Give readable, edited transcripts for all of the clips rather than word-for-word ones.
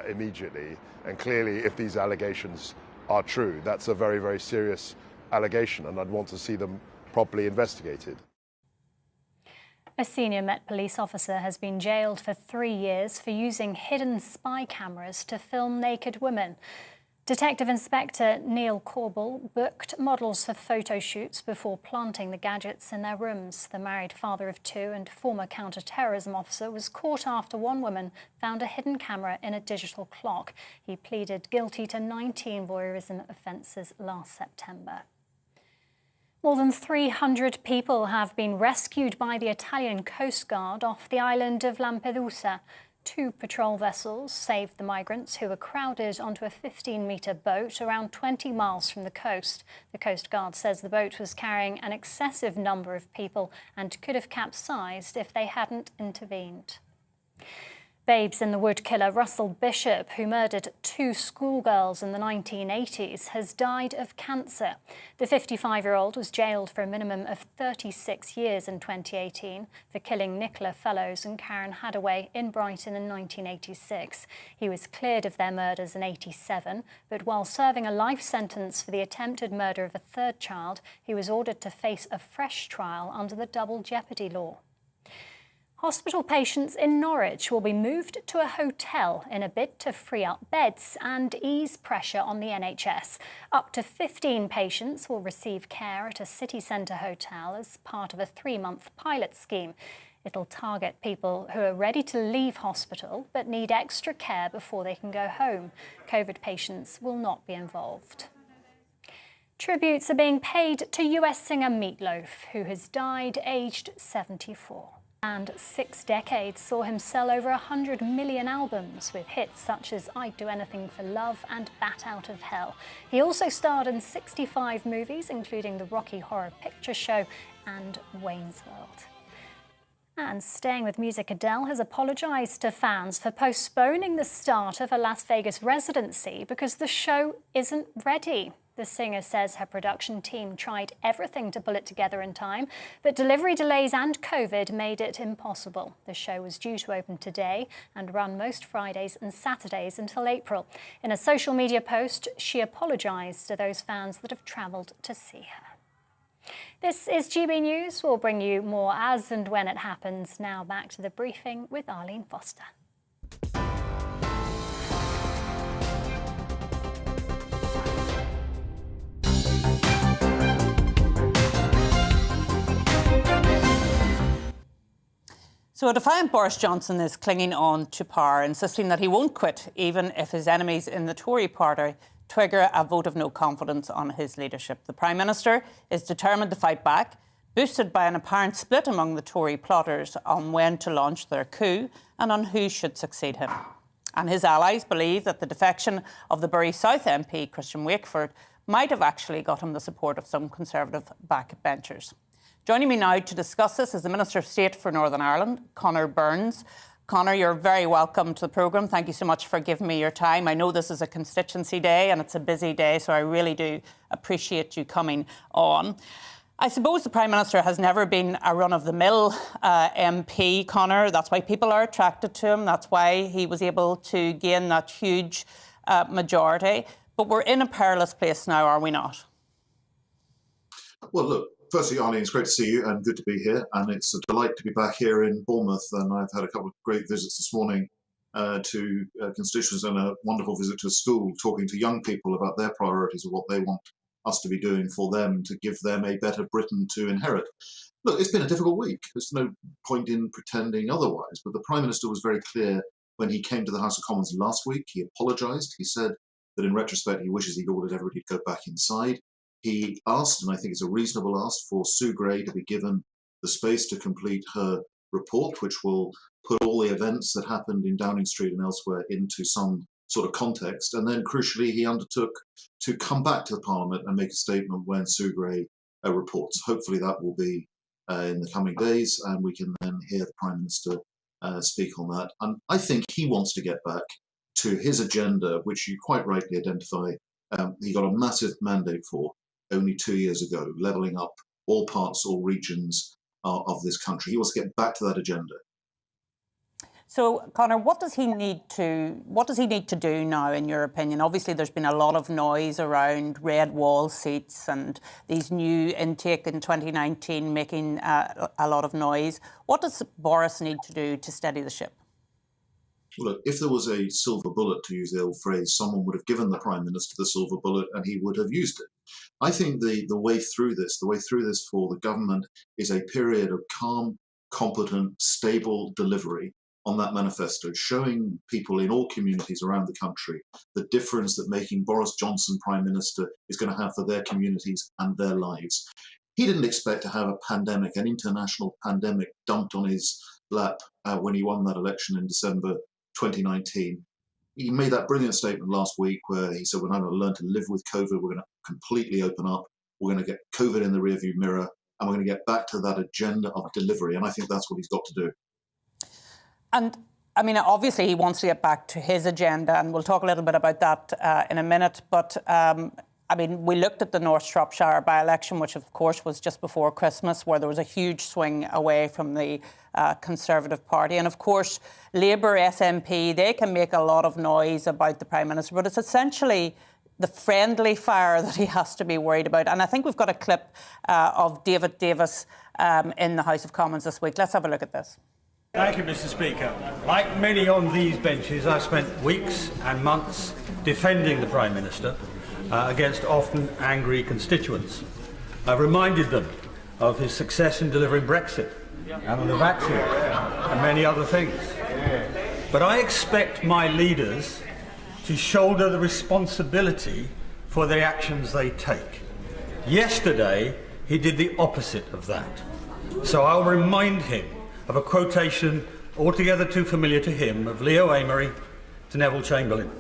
immediately. And clearly, if these allegations are true, that's a very, very serious allegation, and I'd want to see them properly investigated. A senior Met Police officer has been jailed for 3 years for using hidden spy cameras to film naked women. Detective Inspector Neil Corbell booked models for photo shoots before planting the gadgets in their rooms. The married father of 2 and former counter-terrorism officer was caught after one woman found a hidden camera in a digital clock. He pleaded guilty to 19 voyeurism offences last September. More than 300 people have been rescued by the Italian Coast Guard off the island of Lampedusa. 2 patrol vessels saved the migrants who were crowded onto a 15-metre boat around 20 miles from the coast. The Coast Guard says the boat was carrying an excessive number of people and could have capsized if they hadn't intervened. Babes in the Wood killer Russell Bishop, who murdered 2 schoolgirls in the 1980s, has died of cancer. The 55-year-old was jailed for a minimum of 36 years in 2018 for killing Nicola Fellows and Karen Hadaway in Brighton in 1986. He was cleared of their murders in 87, but while serving a life sentence for the attempted murder of a 3rd child, he was ordered to face a fresh trial under the double jeopardy law. Hospital patients in Norwich will be moved to a hotel in a bid to free up beds and ease pressure on the NHS. Up to 15 patients will receive care at a city centre hotel as part of a 3-month pilot scheme. It'll target people who are ready to leave hospital but need extra care before they can go home. COVID patients will not be involved. Tributes are being paid to US singer Meat Loaf, who has died aged 74. And 6 decades saw him sell over 100 million albums, with hits such as I'd Do Anything for Love and Bat Out of Hell. He also starred in 65 movies, including the Rocky Horror Picture Show and Wayne's World. And staying with music, Adele has apologised to fans for postponing the start of her Las Vegas residency because the show isn't ready. The singer says her production team tried everything to pull it together in time, but delivery delays and COVID made it impossible. The show was due to open today and run most Fridays and Saturdays until April. In a social media post, she apologised to those fans that have travelled to see her. This is GB News. We'll bring you more as and when it happens. Now back to the briefing with Arlene Foster. So a defiant Boris Johnson is clinging on to power, insisting that he won't quit even if his enemies in the Tory party trigger a vote of no confidence on his leadership. The Prime Minister is determined to fight back, boosted by an apparent split among the Tory plotters on when to launch their coup and on who should succeed him. And his allies believe that the defection of the Bury South MP, Christian Wakeford, might have actually got him the support of some Conservative backbenchers. Joining me now to discuss this is the Minister of State for Northern Ireland, Conor Burns. Conor, you're very welcome to the programme. Thank you so much for giving me your time. I know this is a constituency day and it's a busy day, so I really do appreciate you coming on. I suppose the Prime Minister has never been a run-of-the-mill MP, Conor. That's why people are attracted to him. That's why he was able to gain that huge majority. But we're in a perilous place now, are we not? Well, look, firstly, Arlene, it's great to see you and good to be here. And it's a delight to be back here in Bournemouth. And I've had a couple of great visits this morning to constituents and a wonderful visit to a school, talking to young people about their priorities of what they want us to be doing for them to give them a better Britain to inherit. Look, it's been a difficult week. There's no point in pretending otherwise. But the Prime Minister was very clear when he came to the House of Commons last week. He apologised. He said that in retrospect, he wishes he'd ordered everybody to go back inside. He asked, and I think it's a reasonable ask, for Sue Gray to be given the space to complete her report, which will put all the events that happened in Downing Street and elsewhere into some sort of context. And then, crucially, he undertook to come back to the Parliament and make a statement when Sue Gray reports. Hopefully that will be in the coming days, and we can then hear the Prime Minister speak on that. And I think he wants to get back to his agenda, which you quite rightly identify he got a massive mandate for only 2 years ago, levelling up all parts, all regions of this country. He wants to get back to that agenda. So, Conor, what does he need to do now, in your opinion? Obviously, there's been a lot of noise around red wall seats and these new intake in 2019 making a lot of noise. What does Boris need to do to steady the ship? Well, look, if there was a silver bullet, to use the old phrase, someone would have given the Prime Minister the silver bullet and he would have used it. I think the way through this for the government is a period of calm, competent, stable delivery on that manifesto, showing people in all communities around the country the difference that making Boris Johnson Prime Minister is going to have for their communities and their lives. He didn't expect to have a pandemic, an international pandemic, dumped on his lap when he won that election in December 2019. He made that brilliant statement last week where he said, we're now going to learn to live with COVID, we're going to completely open up, we're going to get COVID in the rearview mirror, and we're going to get back to that agenda of delivery. And I think that's what he's got to do. And I mean, obviously he wants to get back to his agenda, and we'll talk a little bit about that in a minute. But I mean, we looked at the North Shropshire by-election, which of course was just before Christmas, where there was a huge swing away from the Conservative Party. And of course, Labour SNP, they can make a lot of noise about the Prime Minister, but it's essentially the friendly fire that he has to be worried about. And I think we've got a clip of David Davis in the House of Commons this week. Let's have a look at this. Thank you, Mr. Speaker. Like many on these benches, I've spent weeks and months defending the Prime Minister against often angry constituents. I've reminded them of his success in delivering Brexit and on the vaccine and many other things. But I expect my leaders to shoulder the responsibility for the actions they take. Yesterday, he did the opposite of that. So I'll remind him of a quotation altogether too familiar to him of Leo Amery to Neville Chamberlain.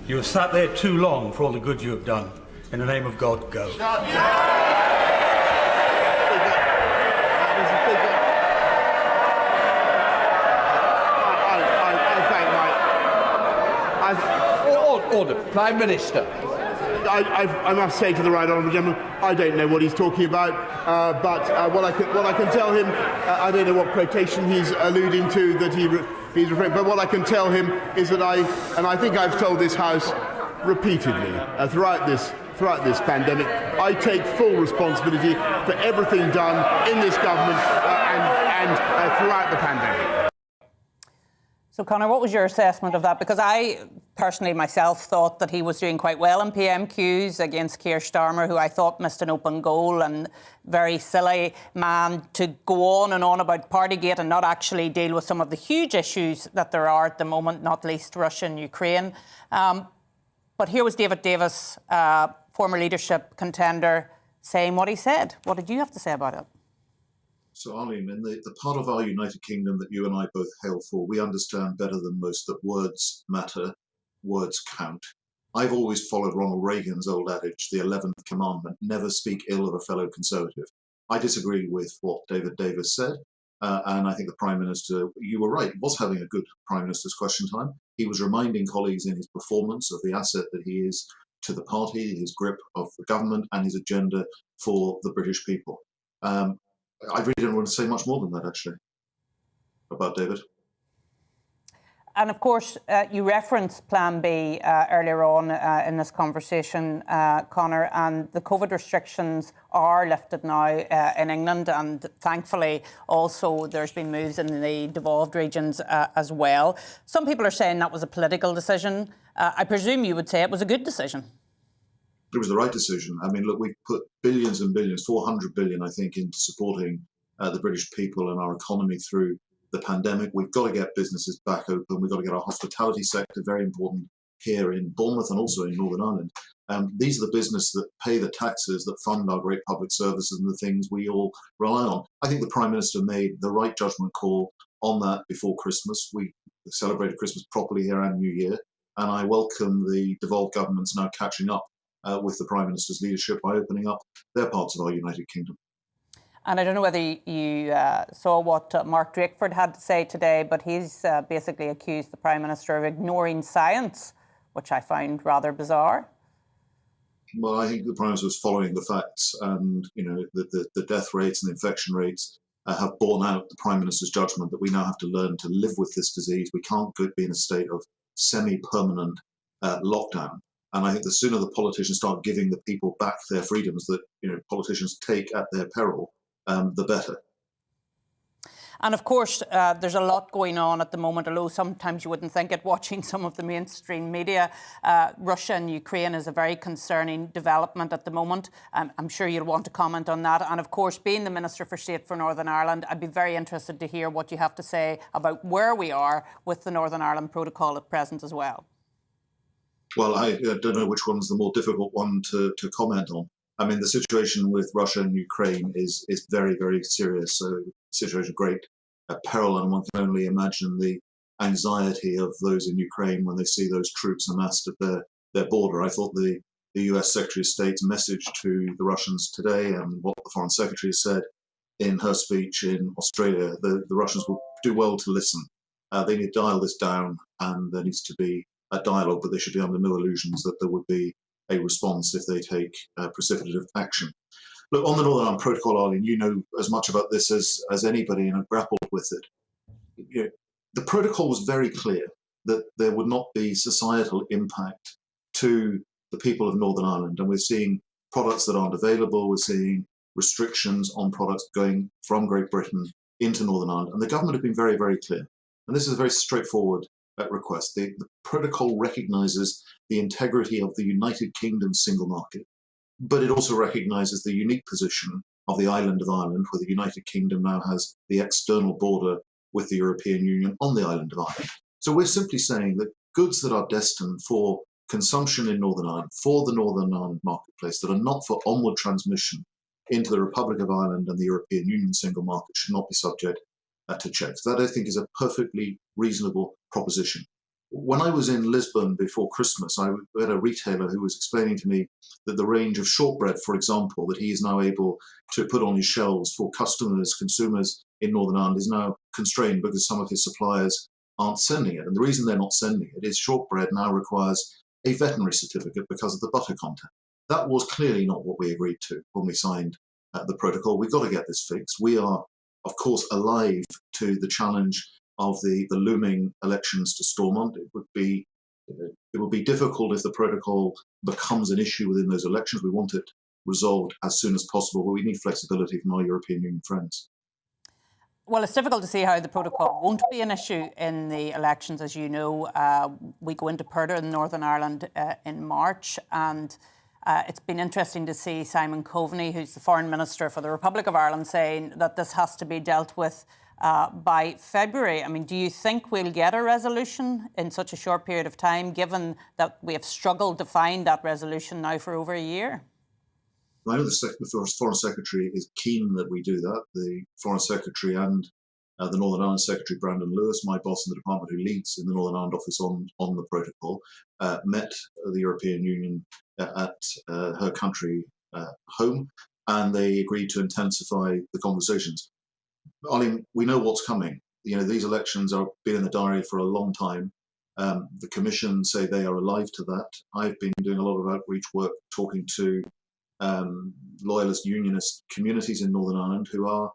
You have sat there too long for all the good you have done. In the name of God, go. Order. Prime Minister. I must say to the right honourable gentleman, I don't know what he's talking about, but what I can tell him, I don't know what quotation he's alluding to that he's referring. But what I can tell him is that I think I've told this House repeatedly throughout this pandemic, I take full responsibility for everything done in this government and throughout the pandemic. So, Conor, what was your assessment of that? Because I personally myself thought that he was doing quite well in PMQs against Keir Starmer, who I thought missed an open goal, and very silly man to go on and on about Partygate and not actually deal with some of the huge issues that there are at the moment, not least Russia and Ukraine. But here was David Davis, former leadership contender, saying what he said. What did you have to say about it? So, Arlene, in the part of our United Kingdom that you and I both hail for, we understand better than most that words matter, words count. I've always followed Ronald Reagan's old adage, the 11th commandment, never speak ill of a fellow Conservative. I disagree with what David Davis said, and I think the Prime Minister, you were right, was having a good Prime Minister's question time. He was reminding colleagues in his performance of the asset that he is to the party, his grip of the government and his agenda for the British people. I really don't want to say much more than that, actually, about David. And of course, you referenced Plan B earlier on in this conversation, Conor, and the COVID restrictions are lifted now in England, and thankfully also there's been moves in the devolved regions as well. Some people are saying that was a political decision. I presume you would say it was a good decision. It was the right decision. I mean, look, we've put billions and billions, 400 billion, I think, into supporting the British people and our economy through the pandemic. We've got to get businesses back open. We've got to get our hospitality sector, very important here in Bournemouth and also in Northern Ireland. These are the businesses that pay the taxes that fund our great public services and the things we all rely on. I think the Prime Minister made the right judgment call on that before Christmas. We celebrated Christmas properly here and New Year, and I welcome the devolved governments now catching up with the Prime Minister's leadership by opening up their parts of our United Kingdom. And I don't know whether you saw what Mark Drakeford had to say today, but he's basically accused the Prime Minister of ignoring science, which I find rather bizarre. Well, I think the Prime Minister was following the facts, and you know the death rates and the infection rates have borne out the Prime Minister's judgment that we now have to learn to live with this disease. We can't be in a state of semi-permanent lockdown. And I think the sooner the politicians start giving the people back their freedoms that politicians take at their peril, the better. And of course, there's a lot going on at the moment, although sometimes you wouldn't think it watching some of the mainstream media. Russia and Ukraine is a very concerning development at the moment. I'm sure you'll want to comment on that. And of course, being the Minister for State for Northern Ireland, I'd be very interested to hear what you have to say about where we are with the Northern Ireland Protocol at present as well. Well, I don't know which one's the more difficult one to comment on. I mean, the situation with Russia and Ukraine is very, very serious. So, a situation of great peril, and one can only imagine the anxiety of those in Ukraine when they see those troops amassed at their border. I thought the US Secretary of State's message to the Russians today, and what the Foreign Secretary said in her speech in Australia, the Russians will do well to listen. They need to dial this down, and there needs to be a dialogue, but they should be under no illusions that there would be a response if they take precipitative action. Look, on the Northern Ireland Protocol, Arlene, you know as much about this as anybody and have grappled with it. The protocol was very clear that there would not be societal impact to the people of Northern Ireland. And we're seeing products that aren't available. We're seeing restrictions on products going from Great Britain into Northern Ireland. And the government have been very, very clear. And this is a very straightforward request. The protocol recognises the integrity of the United Kingdom's single market, but it also recognises the unique position of the island of Ireland, where the United Kingdom now has the external border with the European Union on the island of Ireland. So we're simply saying that goods that are destined for consumption in Northern Ireland, for the Northern Ireland marketplace, that are not for onward transmission into the Republic of Ireland and the European Union single market should not be subject to checks. That, I think, is a perfectly reasonable proposition. When I was in Lisbon before Christmas, I had a retailer who was explaining to me that the range of shortbread, for example, that he is now able to put on his shelves for consumers in Northern Ireland is now constrained because some of his suppliers aren't sending it. And the reason they're not sending it is shortbread now requires a veterinary certificate because of the butter content. That was clearly not what we agreed to when we signed the protocol. We've got to get this fixed. We are, of course, alive to the challenge of the looming elections to Stormont. It would be difficult if the protocol becomes an issue within those elections. We want it resolved as soon as possible, but we need flexibility from our European Union friends. Well, it's difficult to see how the protocol won't be an issue in the elections. As you know, we go into Purder in Northern Ireland in March, and it's been interesting to see Simon Coveney, who's the Foreign Minister for the Republic of Ireland, saying that this has to be dealt with by February. I mean, do you think we'll get a resolution in such a short period of time, given that we have struggled to find that resolution now for over a year? I know the Foreign Secretary is keen that we do that. The Foreign Secretary and the Northern Ireland Secretary, Brandon Lewis, my boss in the department who leads in the Northern Ireland office on the protocol, met the European Union at her country home, and they agreed to intensify the conversations. Arlene, we know what's coming. You know, these elections have been in the diary for a long time. The Commission say they are alive to that. I've been doing a lot of outreach work talking to loyalist unionist communities in Northern Ireland who are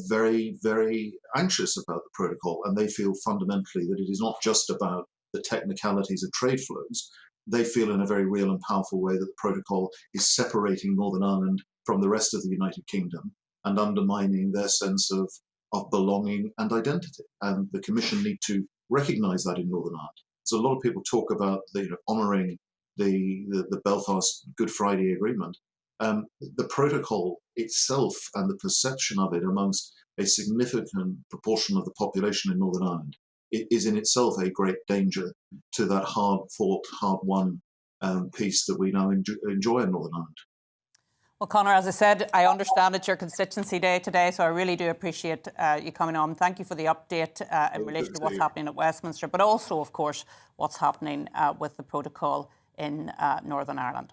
very, very anxious about the protocol, and they feel fundamentally that it is not just about the technicalities of trade flows. They feel in a very real and powerful way that the protocol is separating Northern Ireland from the rest of the United Kingdom and undermining their sense of belonging and identity. And the Commission need to recognise that in Northern Ireland. So a lot of people talk about honouring the Belfast Good Friday Agreement. The protocol itself and the perception of it amongst a significant proportion of the population in Northern Ireland is in itself a great danger to that hard-fought, hard-won peace that we now enjoy in Northern Ireland. Well, Conor, as I said, I understand it's your constituency day today, so I really do appreciate you coming on. Thank you for the update in relation to what's happening at Westminster, but also, of course, what's happening with the protocol in Northern Ireland.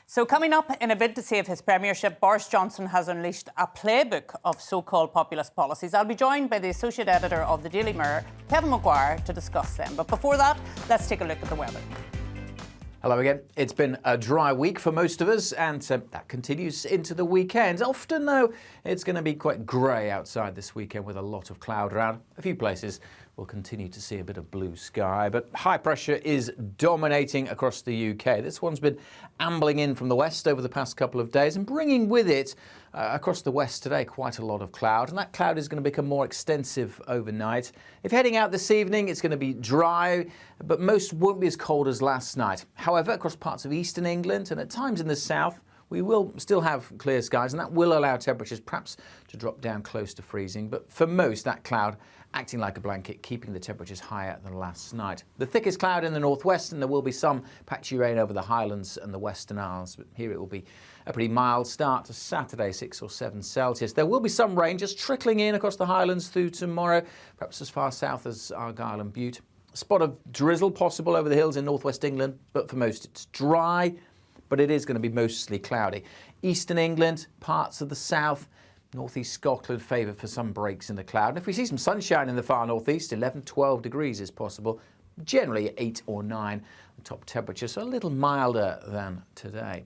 So coming up, in a bid to save his premiership, Boris Johnson has unleashed a playbook of so-called populist policies. I'll be joined by the Associate Editor of the Daily Mirror, Kevin Maguire, to discuss them. But before that, let's take a look at the weather. Hello again. It's been a dry week for most of us, and that continues into the weekend. Often, though, it's going to be quite grey outside this weekend with a lot of cloud around. A few places we'll continue to see a bit of blue sky, but high pressure is dominating across the UK. This one's been ambling in from the west over the past couple of days and bringing with it across the west today quite a lot of cloud, and that cloud is going to become more extensive overnight. If heading out this evening, it's going to be dry, but most won't be as cold as last night. However, across parts of eastern England and at times in the south, we will still have clear skies, and that will allow temperatures perhaps to drop down close to freezing. But for most, that cloud acting like a blanket, keeping the temperatures higher than last night. The thickest cloud in the northwest, and there will be some patchy rain over the Highlands and the Western Isles. But here it will be a pretty mild start to Saturday, 6 or 7 Celsius. There will be some rain just trickling in across the Highlands through tomorrow, perhaps as far south as Argyll and Bute. A spot of drizzle possible over the hills in northwest England, but for most it's dry, but it is going to be mostly cloudy. Eastern England, parts of the south, northeast Scotland favoured for some breaks in the cloud. And if we see some sunshine in the far northeast, 11, 12 degrees is possible, generally 8 or 9 the top temperature, so a little milder than today.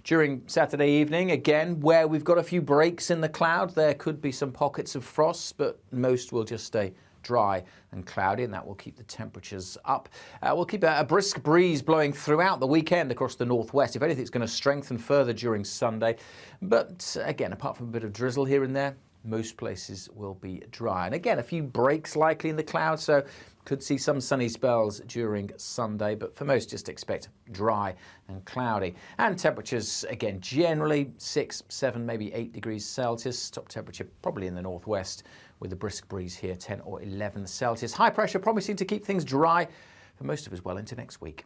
During Saturday evening, again, where we've got a few breaks in the cloud, there could be some pockets of frost, but most will just stay dry and cloudy, and that will keep the temperatures up. We'll keep a brisk breeze blowing throughout the weekend across the northwest. If anything, it's going to strengthen further during Sunday. But again, apart from a bit of drizzle here and there, most places will be dry. And again, a few breaks likely in the clouds, so could see some sunny spells during Sunday, but for most, just expect dry and cloudy. And temperatures, again, generally 6, 7, maybe 8 degrees Celsius. Top temperature probably in the northwest with a brisk breeze here, 10 or 11 Celsius. High pressure promising to keep things dry for most of us well into next week.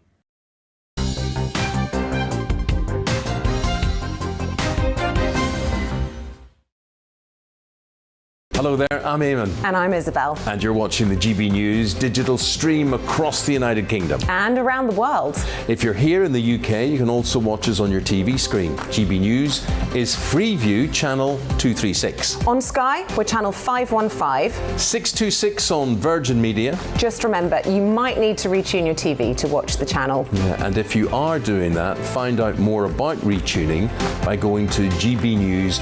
Hello there, I'm Eamon. And I'm Isabel. And you're watching the GB News digital stream across the United Kingdom. And around the world. If you're here in the UK, you can also watch us on your TV screen. GB News is Freeview channel 236. On Sky, we're channel 515. 626 on Virgin Media. Just remember, you might need to retune your TV to watch the channel. Yeah, and if you are doing that, find out more about retuning by going to gbnews.uk.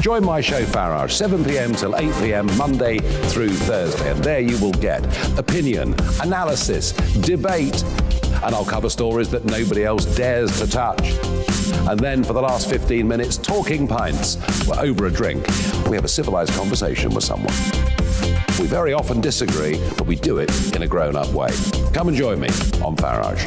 Join my show Farage, 7 p.m. till 8 p.m. Monday through Thursday. And there you will get opinion, analysis, debate, and I'll cover stories that nobody else dares to touch. And then for the last 15 minutes, talking pints. We're over a drink. We have a civilized conversation with someone. We very often disagree, but we do it in a grown-up way. Come and join me on Farage.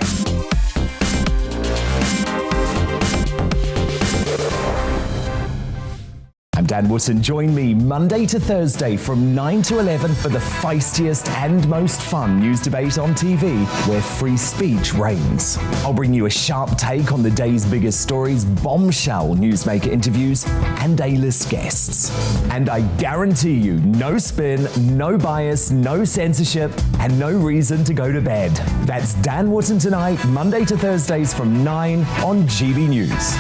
I'm Dan Wootton. Join me Monday to Thursday from 9 to 11 for the feistiest and most fun news debate on TV, where free speech reigns. I'll bring you a sharp take on the day's biggest stories, bombshell newsmaker interviews, and A-list guests. And I guarantee you, no spin, no bias, no censorship, and no reason to go to bed. That's Dan Wootton Tonight, Monday to Thursdays from 9 on GB News.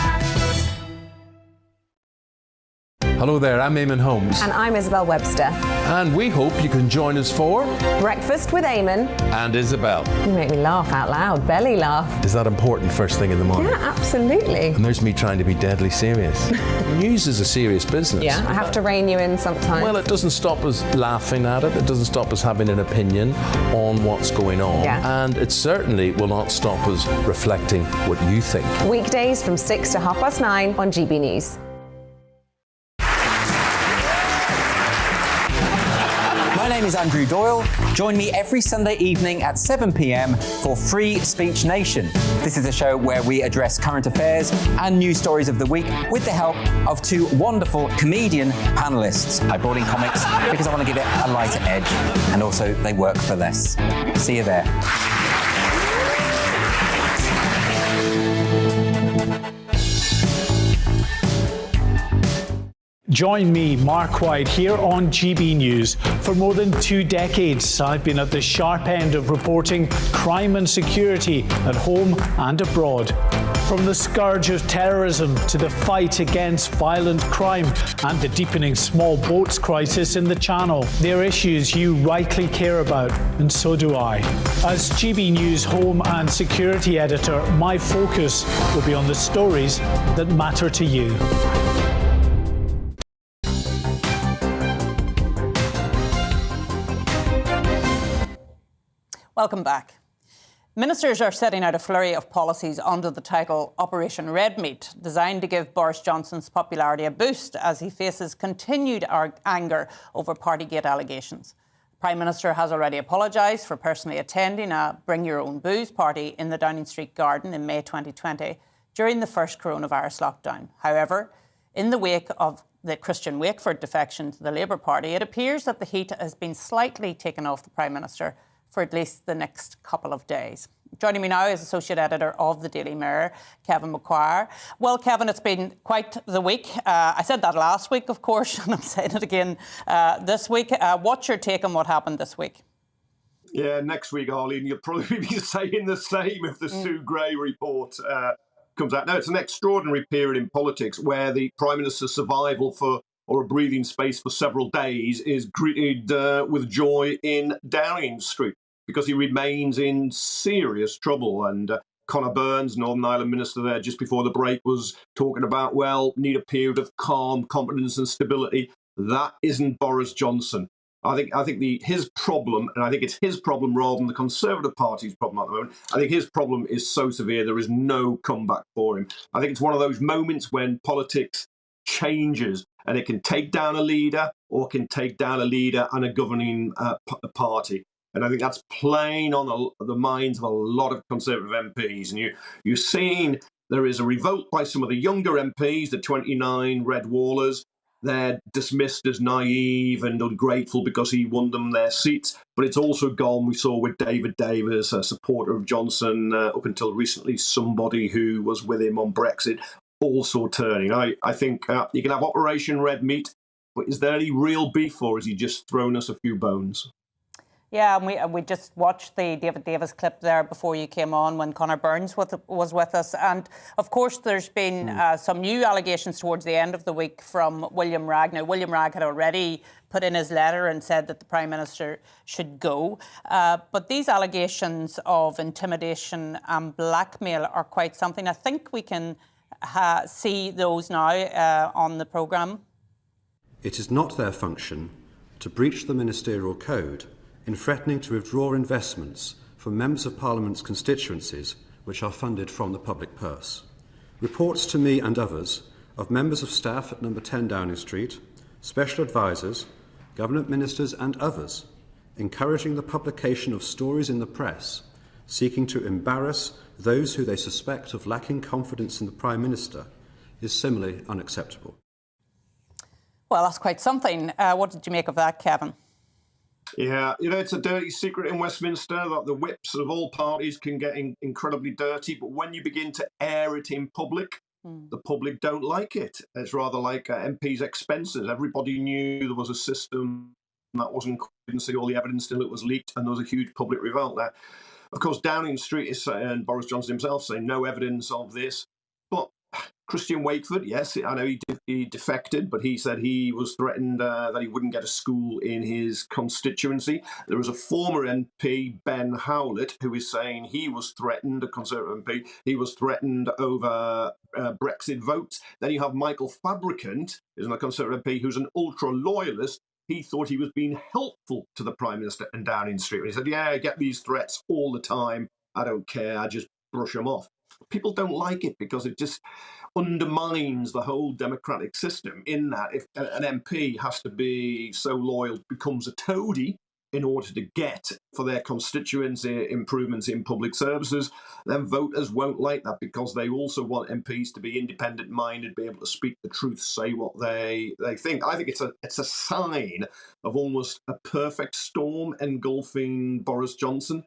Hello there, I'm Eamon Holmes. And I'm Isabel Webster. And we hope you can join us for Breakfast with Eamon and Isabel. You make me laugh out loud, belly laugh. Is that important first thing in the morning? Yeah, absolutely. And there's me trying to be deadly serious. News is a serious business. Yeah, I have to rein you in sometimes. Well, it doesn't stop us laughing at it. It doesn't stop us having an opinion on what's going on. Yeah. And it certainly will not stop us reflecting what you think. Weekdays from 6 to 9:30 on GB News. My name is Andrew Doyle. Join me every Sunday evening at 7 p.m. for Free Speech Nation. This is a show where we address current affairs and news stories of the week with the help of two wonderful comedian panellists. I brought in comics because I want to give it a lighter edge, and also they work for less. See you there. Join me, Mark White, here on GB News. For more than 2 decades, I've been at the sharp end of reporting crime and security at home and abroad. From the scourge of terrorism to the fight against violent crime and the deepening small boats crisis in the Channel, they're issues you rightly care about, and so do I. As GB News Home and Security Editor, my focus will be on the stories that matter to you. Welcome back. Ministers are setting out a flurry of policies under the title Operation Red Meat, designed to give Boris Johnson's popularity a boost as he faces continued anger over Partygate allegations. The Prime Minister has already apologised for personally attending a Bring Your Own Booze party in the Downing Street Garden in May 2020 during the first coronavirus lockdown. However, in the wake of the Christian Wakeford defection to the Labour Party, it appears that the heat has been slightly taken off the Prime Minister for at least the next couple of days. Joining me now is Associate Editor of the Daily Mirror, Kevin McQuire. Well, Kevin, it's been quite the week. I said that last week, of course, and I'm saying it again this week. What's your take on what happened this week? Yeah, next week, Arlene, you'll probably be saying the same if the Sue Gray report comes out. No, it's an extraordinary period in politics where the Prime Minister's survival or a breathing space for several days is greeted with joy in Downing Street, because he remains in serious trouble. And Conor Burns, Northern Ireland Minister there just before the break, was talking about, well, need a period of calm, confidence and stability. That isn't Boris Johnson. I think his problem, and I think it's his problem rather than the Conservative Party's problem at the moment, I think his problem is so severe there is no comeback for him. I think it's one of those moments when politics changes and it can take down a leader or can take down a leader and a governing party. And I think that's playing on the minds of a lot of Conservative MPs. And you're seeing there is a revolt by some of the younger MPs, the 29 Red Wallers. They're dismissed as naive and ungrateful because he won them their seats. But it's also gone, we saw with David Davis, a supporter of Johnson, up until recently, somebody who was with him on Brexit, also turning. I think you can have Operation Red Meat, but is there any real beef, or is he just thrown us a few bones? Yeah, and we just watched the David Davis clip there before you came on when Conor Burns was with us. And, of course, there's been some new allegations towards the end of the week from William Ragg. Now, William Ragg had already put in his letter and said that the Prime Minister should go. But these allegations of intimidation and blackmail are quite something. I think we can see those now on the programme. It is not their function to breach the ministerial code in threatening to withdraw investments from Members of Parliament's constituencies which are funded from the public purse. Reports to me and others of members of staff at number 10 Downing Street, special advisers, government ministers and others encouraging the publication of stories in the press seeking to embarrass those who they suspect of lacking confidence in the Prime Minister is similarly unacceptable. Well, that's quite something. What did you make of that, Kevin? Yeah, it's a dirty secret in Westminster that the whips of all parties can get incredibly dirty, but when you begin to air it in public, the public don't like it. It's rather like MPs' expenses. Everybody knew there was a system that wasn't, couldn't see all the evidence till it was leaked, and there was a huge public revolt there. Of course, Downing Street is saying, and Boris Johnson himself saying, no evidence of this. But Christian Wakeford, yes, I know he defected, but he said he was threatened that he wouldn't get a school in his constituency. There was a former MP, Ben Howlett, who is saying he was threatened, a Conservative MP, he was threatened over Brexit votes. Then you have Michael Fabricant, who's a Conservative MP, who's an ultra-loyalist. He thought he was being helpful to the Prime Minister in Downing Street. And he said, yeah, I get these threats all the time. I don't care. I just brush them off. People don't like it because it just undermines the whole democratic system, in that if an MP has to be so loyal, becomes a toady in order to get for their constituency improvements in public services, then voters won't like that because they also want MPs to be independent-minded, be able to speak the truth, say what they think. I think it's a sign of almost a perfect storm engulfing Boris Johnson.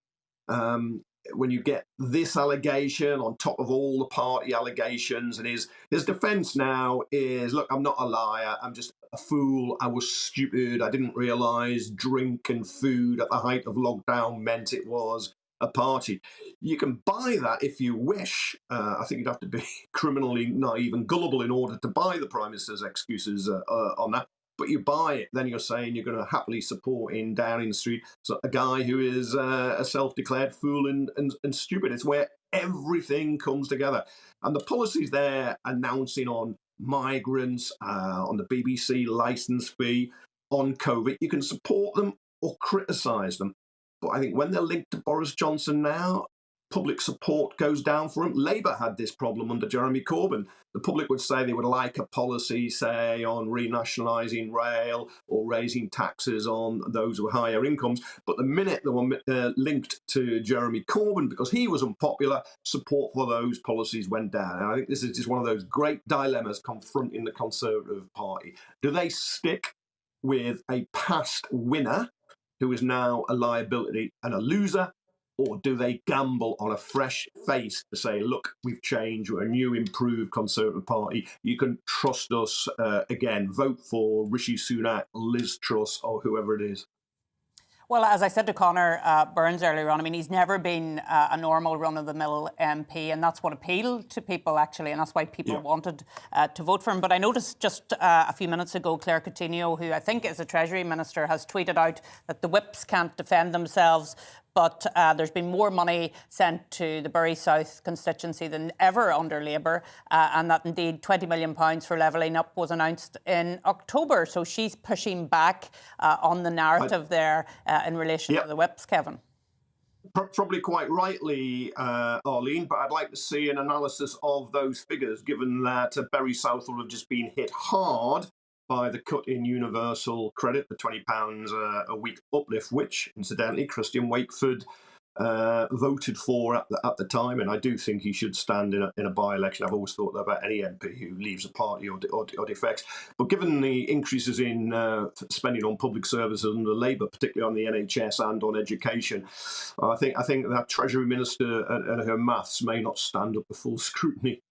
When you get this allegation on top of all the party allegations, and his defence now is, look, I'm not a liar, I'm just a fool, I was stupid, I didn't realise drink and food at the height of lockdown meant it was a party. You can buy that if you wish. I think you'd have to be criminally naive and gullible in order to buy the Prime Minister's excuses on that. But you buy it, then you're saying you're going to happily support in Downing Street a guy who is a self-declared fool and stupid. It's where everything comes together. And the policies they're announcing on migrants, on the BBC licence fee, on COVID, you can support them or criticise them. But I think when they're linked to Boris Johnson now, public support goes down for him. Labour had this problem under Jeremy Corbyn. The public would say they would like a policy, say, on renationalising rail or raising taxes on those with higher incomes. But the minute they were linked to Jeremy Corbyn, because he was unpopular, support for those policies went down. And I think this is just one of those great dilemmas confronting the Conservative Party. Do they stick with a past winner who is now a liability and a loser, or do they gamble on a fresh face to say, look, we've changed, we're a new, improved Conservative Party, you can trust us again, vote for Rishi Sunak, Liz Truss, or whoever it is? Well, as I said to Conor Burns earlier on, I mean, he's never been a normal run-of-the-mill MP, and that's what appealed to people, actually, and that's why people wanted to vote for him. But I noticed just a few minutes ago, Claire Coutinho, who I think is a Treasury Minister, has tweeted out that the whips can't defend themselves, but there's been more money sent to the Bury South constituency than ever under Labour, and that indeed £20 million for levelling up was announced in October. So she's pushing back on the narrative there in relation to the whips, Kevin. Probably quite rightly, Arlene, but I'd like to see an analysis of those figures, given that Bury South will have just been hit hard by the cut in universal credit, the £20 a week uplift, which, incidentally, Christian Wakeford voted for at the time, and I do think he should stand in a by-election. I've always thought that about any MP who leaves a party or defects. But given the increases in spending on public services under Labour, particularly on the NHS and on education, I think that Treasury Minister and her maths may not stand up to full scrutiny.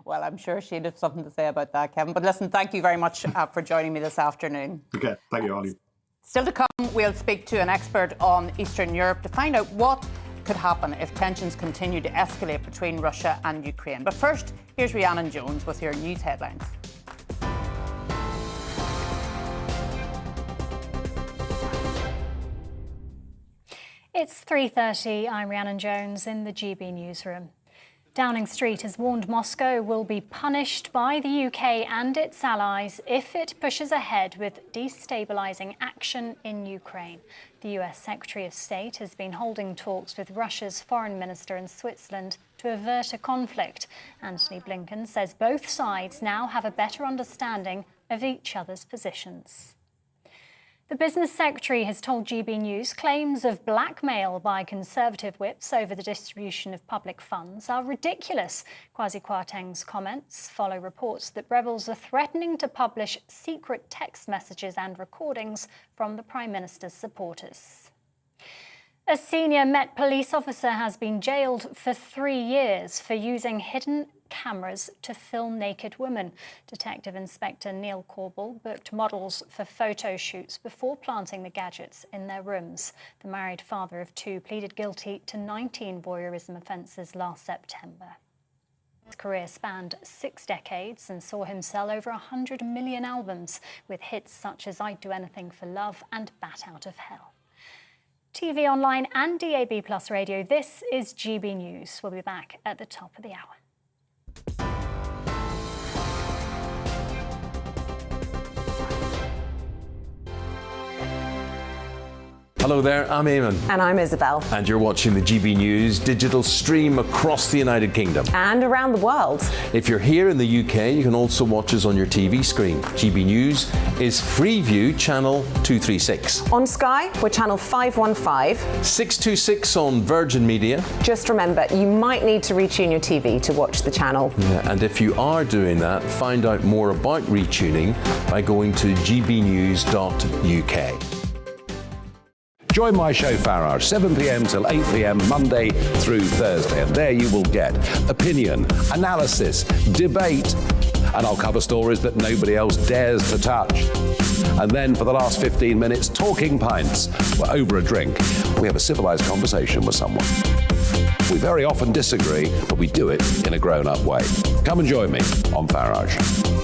Well, I'm sure she'd have something to say about that, Kevin. But listen, thank you very much for joining me this afternoon. Okay, thank you, Arlene. Still to come, we'll speak to an expert on Eastern Europe to find out what could happen if tensions continue to escalate between Russia and Ukraine. But first, here's Rhiannon Jones with your news headlines. It's 3:30. I'm Rhiannon Jones in the GB newsroom. Downing Street has warned Moscow will be punished by the UK and its allies if it pushes ahead with destabilising action in Ukraine. The US Secretary of State has been holding talks with Russia's foreign minister in Switzerland to avert a conflict. Anthony Blinken says both sides now have a better understanding of each other's positions. The Business Secretary has told GB News claims of blackmail by Conservative whips over the distribution of public funds are ridiculous. Kwasi Kwarteng's comments follow reports that rebels are threatening to publish secret text messages and recordings from the Prime Minister's supporters. A senior Met police officer has been jailed for 3 years for using hidden cameras to film naked women. Detective Inspector Neil Corbell booked models for photo shoots before planting the gadgets in their rooms. The married father of 2 pleaded guilty to 19 voyeurism offences last September. His career spanned 6 decades and saw him sell over 100 million albums, with hits such as I'd Do Anything for Love and Bat Out of Hell. TV online and DAB+ radio, this is GB News. We'll be back at the top of the hour. Hello there, I'm Eamon. And I'm Isabel. And you're watching the GB News digital stream across the United Kingdom. And around the world. If you're here in the UK, you can also watch us on your TV screen. GB News is Freeview channel 236. On Sky, we're channel 515. 626 on Virgin Media. Just remember, you might need to retune your TV to watch the channel. Yeah, and if you are doing that, find out more about retuning by going to gbnews.uk. Join my show Farrar, 7 p.m. till 8 p.m. Monday through Thursday. And there you will get opinion, analysis, debate, and I'll cover stories that nobody else dares to touch. And then for the last 15 minutes, Talking Pints. We're over a drink. We have a civilised conversation with someone. We very often disagree, but we do it in a grown-up way. Come and join me on Farage.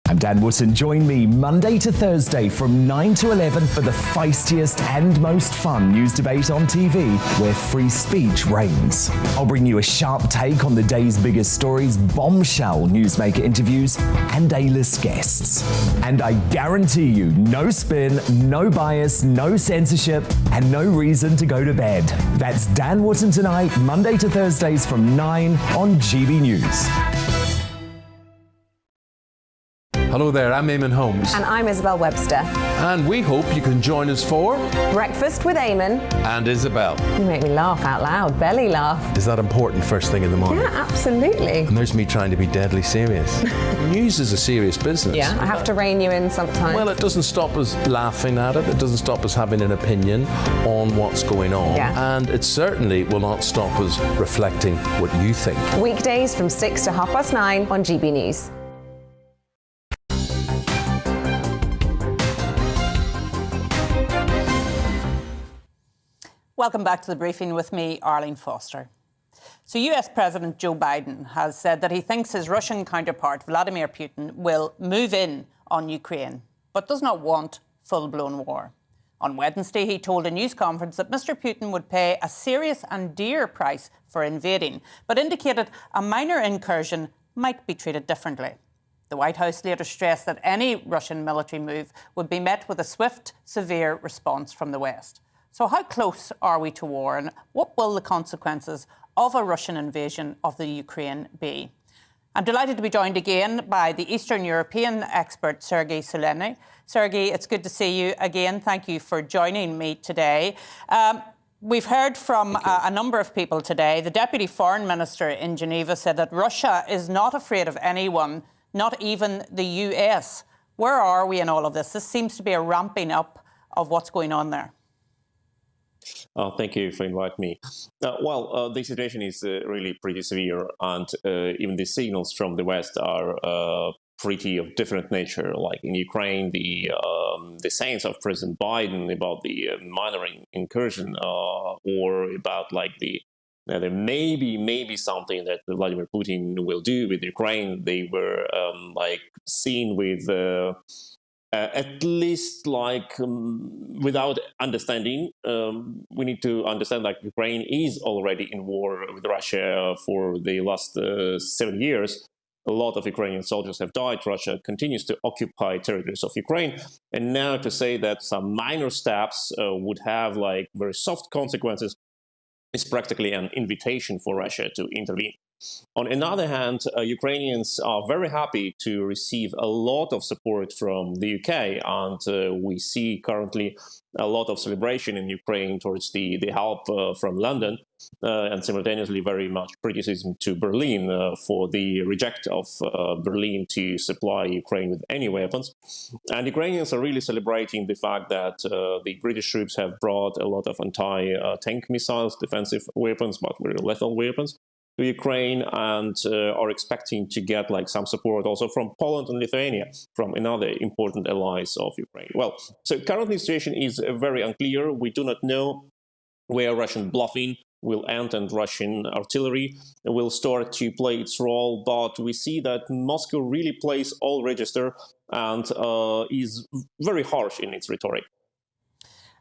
I'm Dan Wootton. Join me Monday to Thursday from 9 to 11 for the feistiest and most fun news debate on TV, where free speech reigns. I'll bring you a sharp take on the day's biggest stories, bombshell newsmaker interviews, and A-list guests. And I guarantee you, no spin, no bias, no censorship, and no reason to go to bed. That's Dan Wootton tonight, Monday to Thursdays from 9 on GB News. Hello there, I'm Eamon Holmes. And I'm Isabel Webster. And we hope you can join us for Breakfast with Eamon and Isabel. You make me laugh out loud, belly laugh. Is that important first thing in the morning? Yeah, absolutely. And there's me trying to be deadly serious. News is a serious business. Yeah, I have to rein you in sometimes. Well, it doesn't stop us laughing at it. It doesn't stop us having an opinion on what's going on. Yeah. And it certainly will not stop us reflecting what you think. Weekdays from 6 to 9:30 on GB News. Welcome back to the briefing with me, Arlene Foster. So US President Joe Biden has said that he thinks his Russian counterpart, Vladimir Putin, will move in on Ukraine, but does not want full-blown war. On Wednesday, he told a news conference that Mr. Putin would pay a serious and dear price for invading, but indicated a minor incursion might be treated differently. The White House later stressed that any Russian military move would be met with a swift, severe response from the West. So how close are we to war, and what will the consequences of a Russian invasion of the Ukraine be? I'm delighted to be joined again by the Eastern European expert, Sergei Seleny. Sergei, it's good to see you again. Thank you for joining me today. We've heard from a number of people today. The Deputy Foreign Minister in Geneva said that Russia is not afraid of anyone, not even the US. Where are we in all of this? This seems to be a ramping up of what's going on there. Thank you for inviting me. The situation is really pretty severe, and even the signals from the West are pretty of different nature. Like in Ukraine, the sayings of President Biden about the minor incursion, or about like there may be something that Vladimir Putin will do with Ukraine. They were seen with. At least without understanding, we need to understand that Ukraine is already in war with Russia for the last 7 years. A lot of Ukrainian soldiers have died. Russia continues to occupy territories of Ukraine. And now to say that some minor steps would have very soft consequences is practically an invitation for Russia to intervene. On another hand, Ukrainians are very happy to receive a lot of support from the UK, and we see currently a lot of celebration in Ukraine towards the help from London, and simultaneously very much criticism to Berlin for the reject of Berlin to supply Ukraine with any weapons. And Ukrainians are really celebrating the fact that the British troops have brought a lot of anti-tank missiles, defensive weapons, but very lethal weapons to Ukraine, and are expecting to get some support also from Poland and Lithuania, from another important allies of Ukraine. Well, so currently the situation is very unclear. We do not know where Russian bluffing will end and Russian artillery will start to play its role, but we see that Moscow really plays all register and is very harsh in its rhetoric.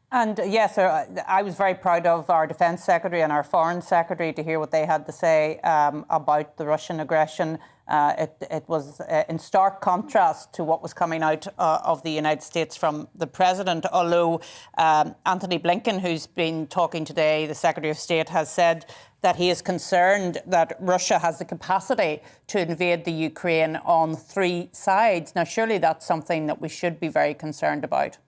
And yes, I was very proud of our Defence Secretary and our Foreign Secretary to hear what they had to say about the Russian aggression. It was in stark contrast to what was coming out of the United States from the President, although Anthony Blinken, who's been talking today, the Secretary of State, has said that he is concerned that Russia has the capacity to invade the Ukraine on 3 sides. Now, surely that's something that we should be very concerned about.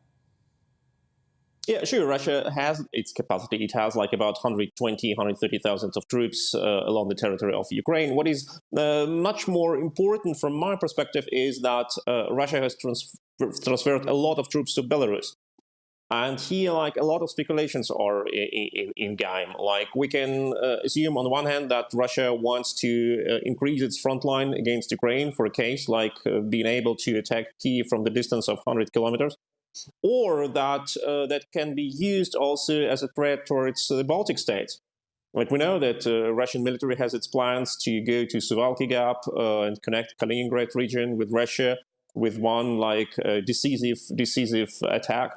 Yeah, sure. Russia has its capacity. It has about 120, 130,000 of troops along the territory of Ukraine. What is much more important from my perspective is that Russia has transferred a lot of troops to Belarus. And here, like, a lot of speculations are in game. Like, we can assume on the one hand that Russia wants to increase its front line against Ukraine for a case like being able to attack Kyiv from the distance of 100 kilometers, or that that can be used also as a threat towards the Baltic states. Like, we know that Russian military has its plans to go to Suwalki Gap and connect Kaliningrad region with Russia with one like decisive attack,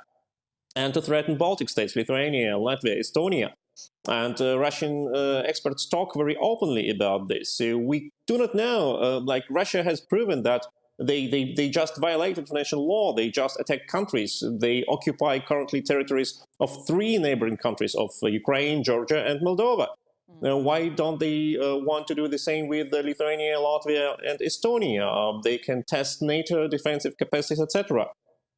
and to threaten Baltic states, Lithuania, Latvia, Estonia. And Russian experts talk very openly about this. So we do not know, like, Russia has proven that they just violate international law. They just attack countries. They occupy currently territories of 3 neighboring countries of Ukraine, Georgia, and Moldova. Why don't they want to do the same with Lithuania, Latvia, and Estonia? They can test NATO defensive capacities, etc.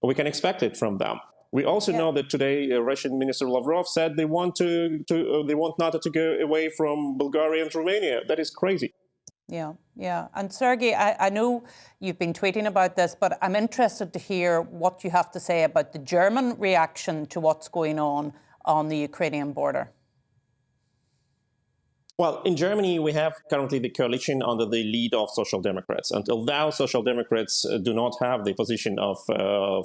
We can expect it from them. We also know that today Russian Minister Lavrov said they want they want NATO to go away from Bulgaria and Romania. That is crazy. Yeah. And Sergei, I know you've been tweeting about this, but I'm interested to hear what you have to say about the German reaction to what's going on the Ukrainian border. Well, in Germany, we have currently the coalition under the lead of Social Democrats. And although Social Democrats do not have the position of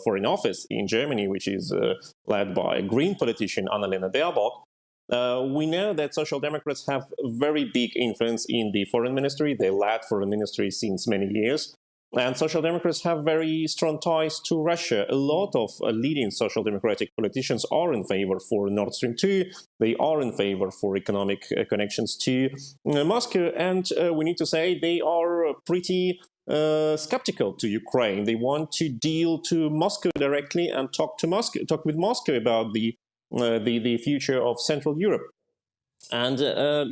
foreign office in Germany, which is led by a Green politician, Annalena Baerbock, we know that Social Democrats have very big influence in the foreign ministry. They led foreign ministry since many years. And Social Democrats have very strong ties to Russia. A lot of leading Social Democratic politicians are in favor for Nord Stream 2. They are in favor for economic connections to Moscow. And we need to say they are pretty skeptical to Ukraine. They want to deal to Moscow directly and talk with Moscow about the future of Central Europe. And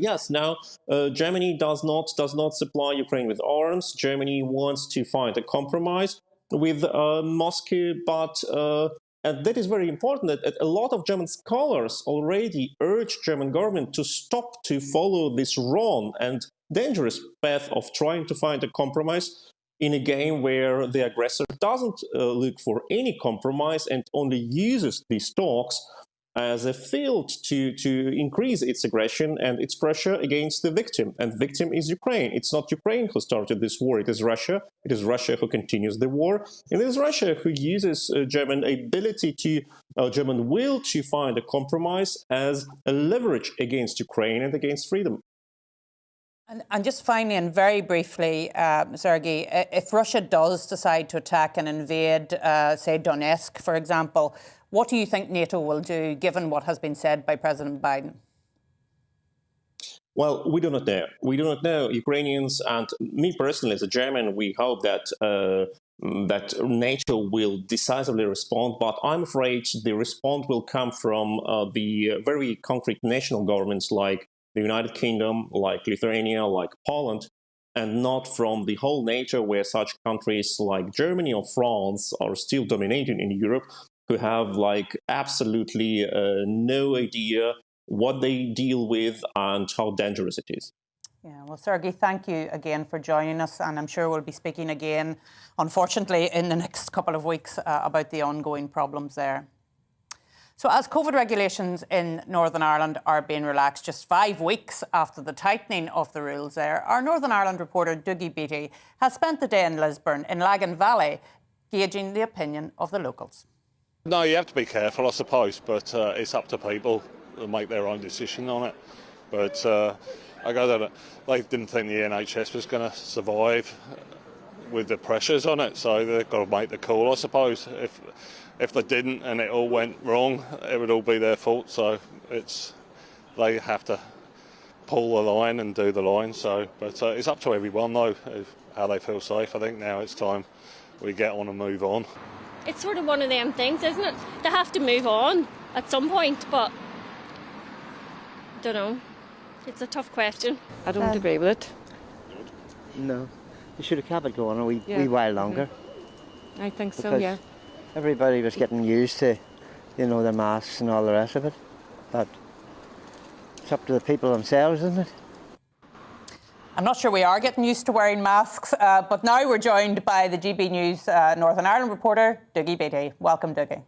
yes, now Germany does not supply Ukraine with arms. Germany wants to find a compromise with Moscow, but and that is very important. That a lot of German scholars already urge German government to stop to follow this wrong and dangerous path of trying to find a compromise in a game where the aggressor doesn't look for any compromise and only uses these talks as a field to increase its aggression and its pressure against the victim. And the victim is Ukraine. It's not Ukraine who started this war. It is Russia. It is Russia who continues the war. And it is Russia who uses German German will to find a compromise as a leverage against Ukraine and against freedom. And just finally, and very briefly, Sergei, if Russia does decide to attack and invade, say, Donetsk, for example, what do you think NATO will do, given what has been said by President Biden? Well, we do not know. We do not know. Ukrainians and me personally, as a German, we hope that that NATO will decisively respond. But I'm afraid the response will come from the very concrete national governments like the United Kingdom, like Lithuania, like Poland, and not from the whole NATO, where such countries like Germany or France are still dominating in Europe, who have like absolutely no idea what they deal with and how dangerous it is. Yeah, well, Sergei, thank you again for joining us, and I'm sure we'll be speaking again, unfortunately, in the next couple of weeks about the ongoing problems there. So as COVID regulations in Northern Ireland are being relaxed just 5 weeks after the tightening of the rules there, our Northern Ireland reporter Dougie Beattie has spent the day in Lisburn, in Lagan Valley, gauging the opinion of the locals. No, you have to be careful, I suppose, but it's up to people to make their own decision on it. But I go that they didn't think the NHS was going to survive with the pressures on it, so they've got to make the call, I suppose. If they didn't and it all went wrong, it would all be their fault. So they have to pull the line and do the line. So, but it's up to everyone though, how they feel safe. I think now it's time we get on and move on. It's sort of one of them things, isn't it? They have to move on at some point, but I don't know. It's a tough question. I don't agree with it. No, you should have kept it going a wee while longer. I think so, yeah. Everybody was getting used to, their masks and all the rest of it. But it's up to the people themselves, isn't it? I'm not sure we are getting used to wearing masks, but now we're joined by the GB News Northern Ireland reporter, Dougie Beattie. Welcome, Dougie.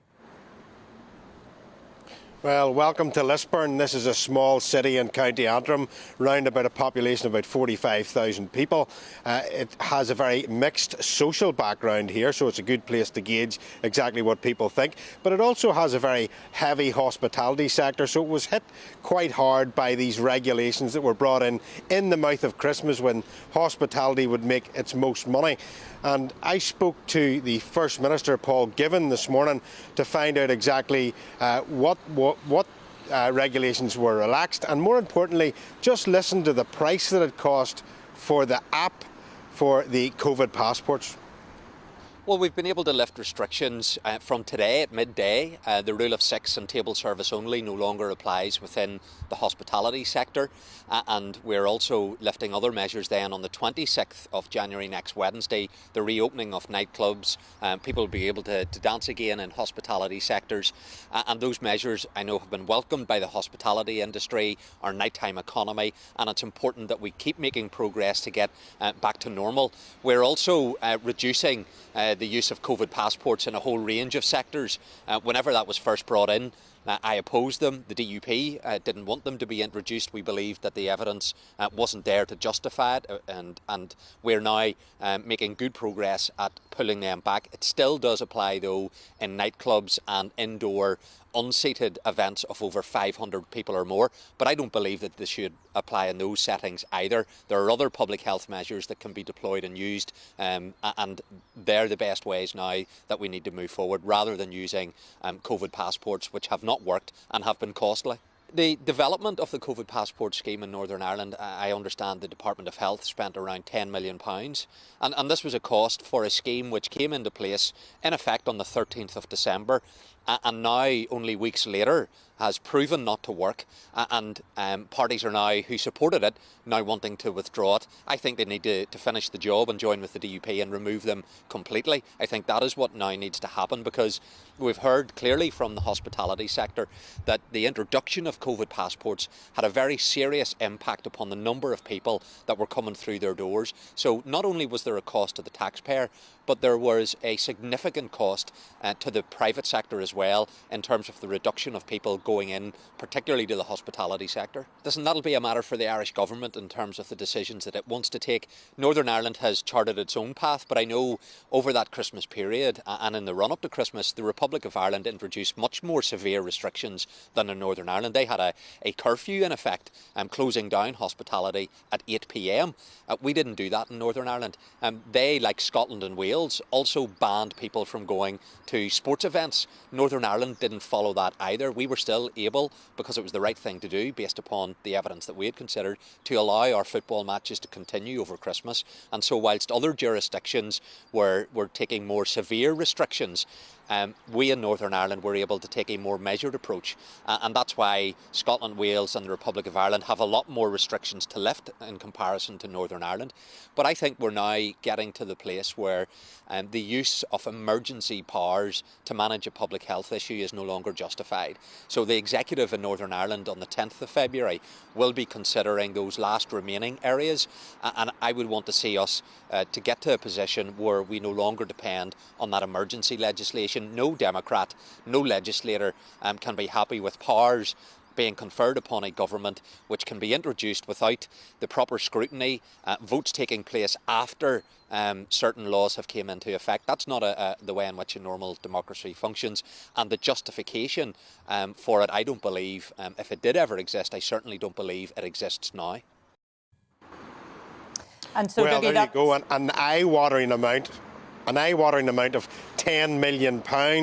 Well, welcome to Lisburn. This is a small city in County Antrim, round about a population of about 45,000 people. It has a very mixed social background here, so it's a good place to gauge exactly what people think. But it also has a very heavy hospitality sector, so it was hit quite hard by these regulations that were brought in the mouth of Christmas, when hospitality would make its most money. And I spoke to the First Minister, Paul Givan, this morning to find out exactly what regulations were relaxed, and more importantly, just listen to the price that it cost for the app for the COVID passports. Well, we've been able to lift restrictions from today at midday. The rule of 6 and table service only no longer applies within the hospitality sector. And we're also lifting other measures then on the 26th of January, next Wednesday, the reopening of nightclubs. People will be able to dance again in hospitality sectors. And those measures, I know, have been welcomed by the hospitality industry, our nighttime economy, and it's important that we keep making progress to get back to normal. We're also reducing the use of COVID passports in a whole range of sectors. Whenever that was first brought in, I opposed them. The DUP didn't want them to be introduced. We believed that the evidence wasn't there to justify it, and we're now making good progress at pulling them back. It still does apply, though, in nightclubs and indoor unseated events of over 500 people or more, but I don't believe that this should apply in those settings either. There are other public health measures that can be deployed and used, and they're the best ways now that we need to move forward, rather than using COVID passports, which have not worked and have been costly. The development of the COVID passport scheme in Northern Ireland, I understand the Department of Health spent around £10 million. And this was a cost for a scheme which came into place in effect on the 13th of December. And now, only weeks later, has proven not to work, and parties are now, who supported it, now wanting to withdraw it. I think they need to finish the job and join with the DUP and remove them completely. I think that is what now needs to happen, because we've heard clearly from the hospitality sector that the introduction of COVID passports had a very serious impact upon the number of people that were coming through their doors. So not only was there a cost to the taxpayer, but there was a significant cost to the private sector as well, in terms of the reduction of people going in, particularly to the hospitality sector. Listen, that'll be a matter for the Irish government in terms of the decisions that it wants to take. Northern Ireland has charted its own path, but I know over that Christmas period and in the run-up to Christmas, the Republic of Ireland introduced much more severe restrictions than in Northern Ireland. They had a curfew in effect, closing down hospitality at 8 p.m. We didn't do that in Northern Ireland. They, like Scotland and Wales, also banned people from going to sports events. Northern Ireland didn't follow that either. We were still able, because it was the right thing to do based upon the evidence that we had considered, to allow our football matches to continue over Christmas. And so whilst other jurisdictions were taking more severe restrictions, we in Northern Ireland were able to take a more measured approach, and that's why Scotland, Wales and the Republic of Ireland have a lot more restrictions to lift in comparison to Northern Ireland. But I think we're now getting to the place where the use of emergency powers to manage a public health issue is no longer justified. So the Executive in Northern Ireland on the 10th of February will be considering those last remaining areas, and I would want to see us to get to a position where we no longer depend on that emergency legislation. No Democrat, no legislator can be happy with powers being conferred upon a government which can be introduced without the proper scrutiny, votes taking place after certain laws have came into effect. That's not the way in which a normal democracy functions, and the justification for it, I don't believe, if it did ever exist, I certainly don't believe it exists now. And so, well, there you go, an eye-watering amount. An eye-watering amount of £10 million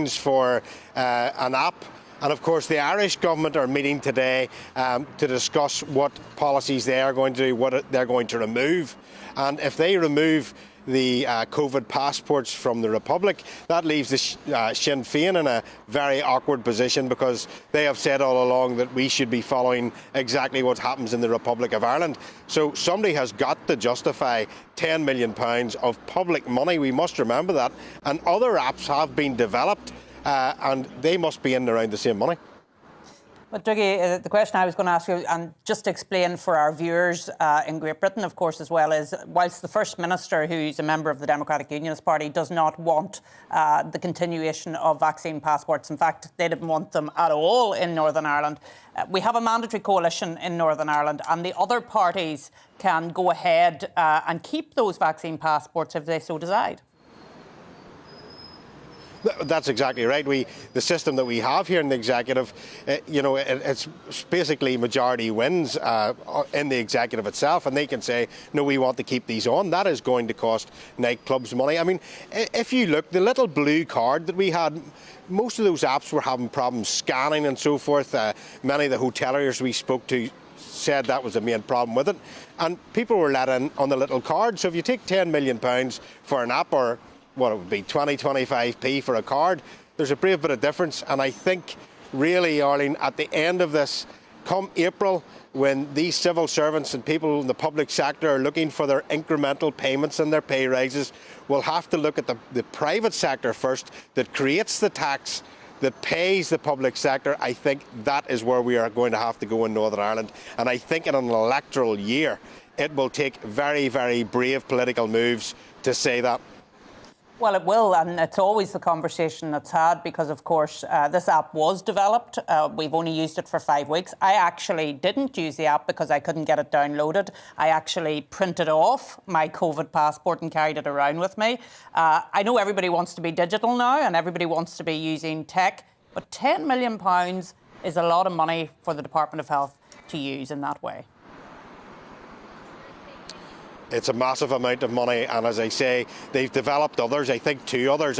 for an app. And of course the Irish government are meeting today to discuss what policies they are going to do, what they're going to remove. And if they remove the COVID passports from the Republic, that leaves the Sinn Féin in a very awkward position, because they have said all along that we should be following exactly what happens in the Republic of Ireland. So somebody has got to justify £10 million of public money, we must remember that, and other apps have been developed and they must be in around the same money. But Dougie, the question I was going to ask you, and just to explain for our viewers in Great Britain, of course, as well, is whilst the First Minister, who's a member of the Democratic Unionist Party, does not want the continuation of vaccine passports, in fact, they didn't want them at all in Northern Ireland, we have a mandatory coalition in Northern Ireland, and the other parties can go ahead and keep those vaccine passports if they so decide. That's exactly right. The system that we have here in the executive, it's basically majority wins in the executive itself, and they can say, no, we want to keep these on. That is going to cost nightclubs money. I mean, if you look, the little blue card that we had, most of those apps were having problems scanning and so forth. Many of the hoteliers we spoke to said that was the main problem with it, and people were let in on the little card. So if you take £10 million for an app, or what it would be, 25p for a card, there's a brave bit of difference. And I think really, Arlene, at the end of this, come April, when these civil servants and people in the public sector are looking for their incremental payments and their pay rises, we'll have to look at the private sector first, that creates the tax, that pays the public sector. I think that is where we are going to have to go in Northern Ireland. And I think in an electoral year, it will take very, very brave political moves to say that. Well, it will, and it's always the conversation that's had because, of course, this app was developed. We've only used it for 5 weeks. I actually didn't use the app because I couldn't get it downloaded. I actually printed off my COVID passport and carried it around with me. I know everybody wants to be digital now and everybody wants to be using tech, but £10 million is a lot of money for the Department of Health to use in that way. It's a massive amount of money, and as I say, they've developed others. I think 2 others.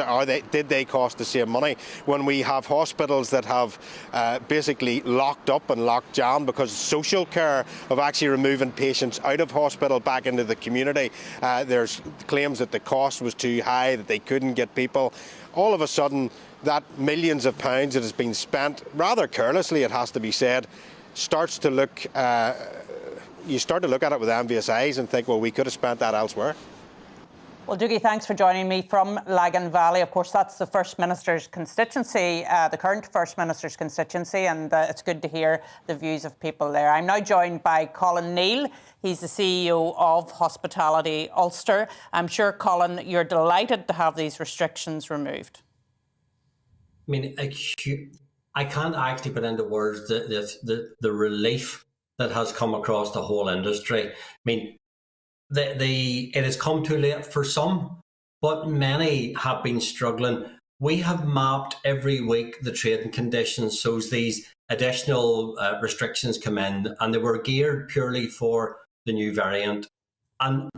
Did they cost the same money? When we have hospitals that have basically locked up and locked down because social care of actually removing patients out of hospital back into the community, there's claims that the cost was too high, that they couldn't get people. All of a sudden, that millions of pounds that has been spent, rather carelessly it has to be said, starts to look... you start to look at it with envious eyes and think, well, we could have spent that elsewhere. Well, Dougie, thanks for joining me from Lagan Valley. Of course, that's the First Minister's constituency, the current First Minister's constituency, and it's good to hear the views of people there. I'm now joined by Colin Neal. He's the CEO of Hospitality Ulster. I'm sure, Colin, you're delighted to have these restrictions removed. I mean, I can't actually put into words the relief that has come across the whole industry. I mean, it has come too late for some, but many have been struggling. We have mapped every week the trading conditions, so these additional restrictions come in, and they were geared purely for the new variant. And